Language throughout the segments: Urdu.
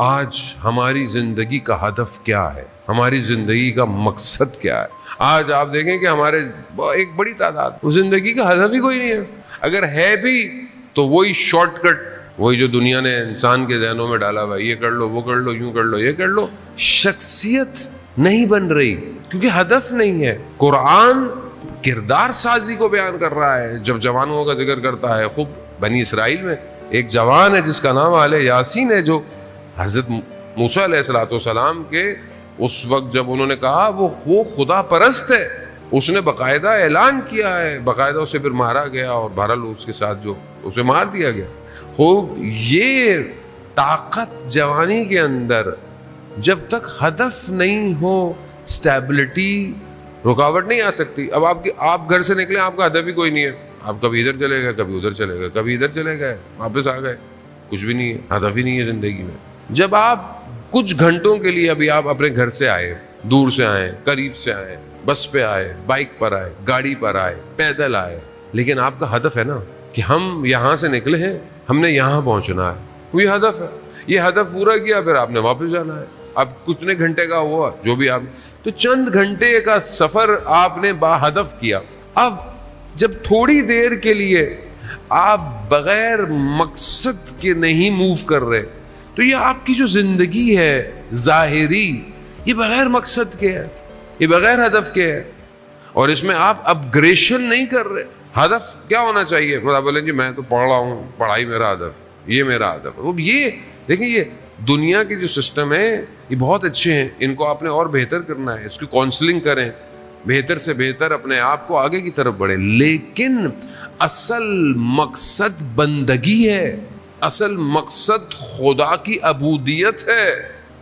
آج ہماری زندگی کا ہدف کیا ہے، ہماری زندگی کا مقصد کیا ہے؟ آج آپ دیکھیں کہ ہمارے ایک بڑی تعداد اس زندگی کا ہدف ہی کوئی نہیں ہے، اگر ہے بھی تو وہی شارٹ کٹ، وہی جو دنیا نے انسان کے ذہنوں میں ڈالا ہوا، یہ کر لو، وہ کر لو، یوں کر لو، یہ کر لو۔ شخصیت نہیں بن رہی کیونکہ ہدف نہیں ہے۔ قرآن کردار سازی کو بیان کر رہا ہے، جب جوانوں کا ذکر کرتا ہے۔ خوب بنی اسرائیل میں ایک جوان ہے جس کا نام آل یاسین ہے، جو حضرت موسیٰ علیہ السلام کے اس وقت جب انہوں نے کہا وہ خدا پرست ہے، اس نے باقاعدہ اعلان کیا ہے، باقاعدہ اسے پھر مارا گیا، اور بہرحال اس کے ساتھ جو اسے مار دیا گیا۔ خوب یہ طاقت جوانی کے اندر، جب تک ہدف نہیں ہو اسٹیبلٹی، رکاوٹ نہیں آ سکتی۔ اب آپ گھر سے نکلے، آپ کا ہدف ہی کوئی نہیں ہے، آپ کبھی ادھر چلے گئے، کبھی ادھر چلے گئے، کبھی ادھر چلے گئے، واپس آ گئے، کچھ بھی نہیں ہے، ہدف ہی نہیں ہے زندگی میں۔ جب آپ کچھ گھنٹوں کے لیے، ابھی آپ اپنے گھر سے آئے، دور سے آئے، قریب سے آئے، بس پہ آئے، بائک پر آئے، گاڑی پر آئے، پیدل آئے، لیکن آپ کا ہدف ہے نا کہ ہم یہاں سے نکلے ہیں، ہم نے یہاں پہنچنا ہے، وہی ہدف ہے۔ یہ ہدف پورا کیا، پھر آپ نے واپس جانا ہے۔ اب کتنے گھنٹے کا ہوا جو بھی آپ، تو چند گھنٹے کا سفر آپ نے با ہدف کیا۔ اب جب تھوڑی دیر کے لیے آپ بغیر مقصد کے نہیں موو کر رہے، تو یہ آپ کی جو زندگی ہے ظاہری، یہ بغیر مقصد کے ہے، یہ بغیر ہدف کے ہے، اور اس میں آپ اپگریشن نہیں کر رہے۔ ہدف کیا ہونا چاہیے؟ آپ بولیں جی میں تو پڑھ رہا ہوں، پڑھائی میرا ہدف، یہ میرا ہدف ہے۔ یہ دیکھیں، یہ دنیا کے جو سسٹم ہے یہ بہت اچھے ہیں، ان کو آپ نے اور بہتر کرنا ہے، اس کی کاؤنسلنگ کریں، بہتر سے بہتر اپنے آپ کو آگے کی طرف بڑھیں، لیکن اصل مقصد بندگی ہے، اصل مقصد خدا کی عبودیت ہے۔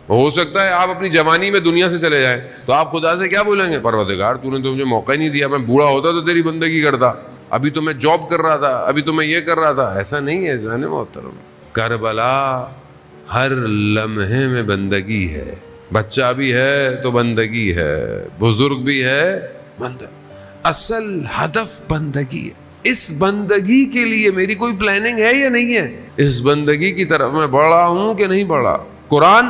ہو سکتا ہے آپ اپنی جوانی میں دنیا سے چلے جائیں تو آپ خدا سے کیا بولیں گے؟ پروردگار تو نے تو مجھے موقع ہی نہیں دیا، میں بوڑھا ہوتا تو تیری بندگی کرتا، ابھی تو میں جاب کر رہا تھا، ابھی تو میں یہ کر رہا تھا۔ ایسا نہیں ہے ذہن محترم، کربلا ہر لمحے میں بندگی ہے، بچہ بھی ہے تو بندگی ہے، بزرگ بھی ہے، اصل ہدف بندگی ہے۔ اس بندگی کے لیے میری کوئی پلاننگ ہے یا نہیں ہے؟ اس بندگی کی طرف میں بڑھ رہا ہوں کہ نہیں بڑھ رہا؟ قرآن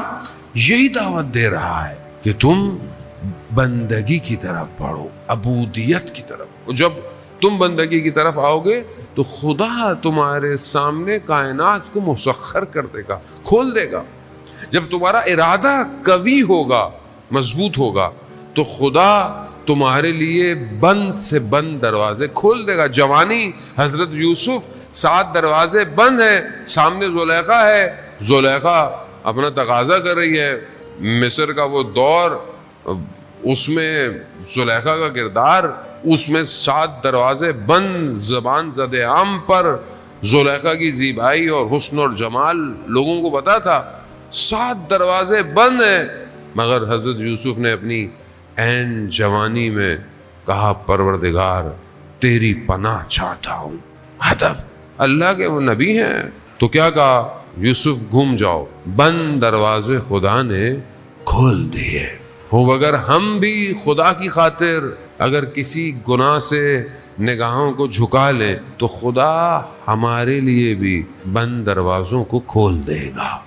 یہی دعوت دے رہا ہے کہ تم بندگی کی طرف بڑھو، عبودیت کی طرف۔ جب تم بندگی کی طرف آؤ گے تو خدا تمہارے سامنے کائنات کو مسخر کر دے گا، کھول دے گا۔ جب تمہارا ارادہ قوی ہوگا، مضبوط ہوگا، تو خدا تمہارے لیے بند سے بند دروازے کھول دے گا۔ جوانی، حضرت یوسف، 7 دروازے بند ہیں، سامنے زلیخا ہے، زلیخا اپنا تقاضا کر رہی ہے، مصر کا وہ دور، اس میں زلیخا کا کردار، اس میں 7 دروازے بند، زبان زد عام پر زلیخا کی زیبائی اور حسن اور جمال لوگوں کو پتا تھا۔ 7 دروازے بند ہیں، مگر حضرت یوسف نے اپنی عین جوانی میں کہا پروردگار تیری پناہ چاہتا ہوں۔ ہدف، اللہ کے وہ نبی ہیں، تو کیا کہا؟ یوسف گھوم جاؤ، بند دروازے خدا نے کھول دیے ہو۔ اگر ہم بھی خدا کی خاطر اگر کسی گناہ سے نگاہوں کو جھکا لیں تو خدا ہمارے لیے بھی بند دروازوں کو کھول دے گا۔